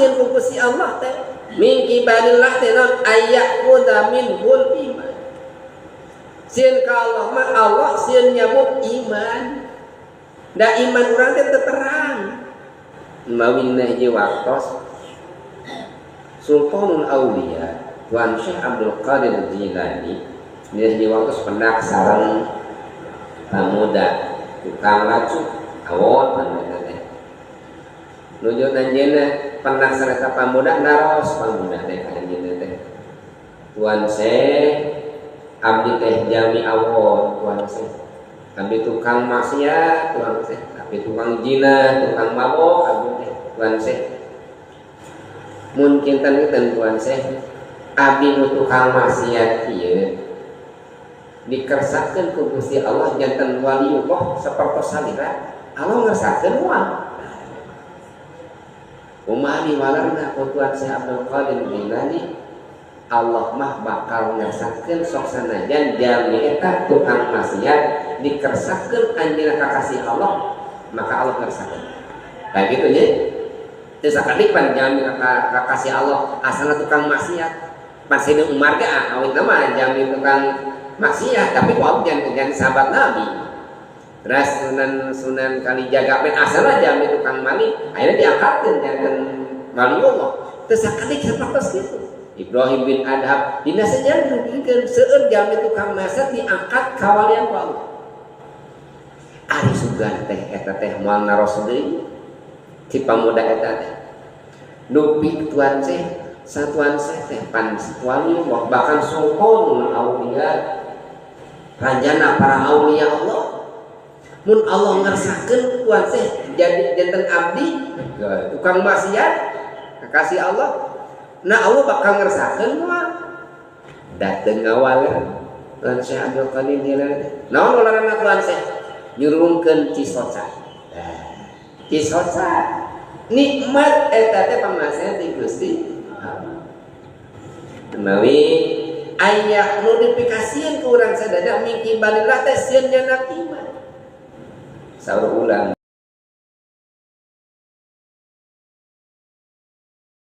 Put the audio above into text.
sieun ku Gusti Allah teh min kibalillah teh non ayyaquda minhul iman. Sieun ka Allah mah Allah sieun nyabut iman. Da iman urang teh terang. Mawinna hiji waktos Sultanul Aulia Tuan Syekh Abdul Qadir Jilani dia hiji waktos pendak sareng pamuda tukang lacu awon pamuda teh nuju nanjeuna pendak sareng pamuda naros pamuda teh anjeunna teh Tuan Syekh abdi teh jami awon Tuan Syekh abdi tukang maksiat Tuan Syekh abdi tukang zina tukang mabok abdi teh Tuan Syekh mun kinten-kinten Tuan Syekh abdi nu tukang maksiat ieu dikersakeun ku Gusti Allah janten waliullah sapertos salira Allah ngersakeun moal kumaha diwalarna ku Tuan Syekh Abdul Qadir Jilani Allah mah bakal ngersakeun sok sanajan jalmi eta tukang maksiat dikersakeun anjeunna kakasih Allah maka Allah ngersakeun kayak gitu nya. Terus sakalik pan jami kakasih Allah asalna tukang maksiat. Pasina Umar ge awit nama jami tukang maksiat tapi kok jangan sahabat Nabi. Terus Sunan Kalijaga ben asalna jami tukang mali, akhirnya diangkatkeun jangan waliullah. Terus sakalik sapertos kitu. Ibrahim bin Adham dina sejarah dikeun seueur jami tukang maksiat diangkat ka walian Allah. Ari sugan teh eta teh moal naros deui. Si pamuda eta teh nupi Tuan Syekh satuan Syekh teh pan wali bahkan sultanul aulia rajana para aulia Allah mun Allah ngersakeun Tuan Syekh jadi janten abdi tukang maksiat kakasih Allah nah Allah bakal ngersakeun moal dateung ngawal Tuan Syekh Abdul Qadir Jilani naon ngaranna Tuan Syekh nyurungkeun cisoca cisoca nikmat eta teh pamasehan ti Gusti Allah. Menawi aya nu dipikasieun ku urang sadaya mingki balillah teh sieun nyana iman. Saur ulang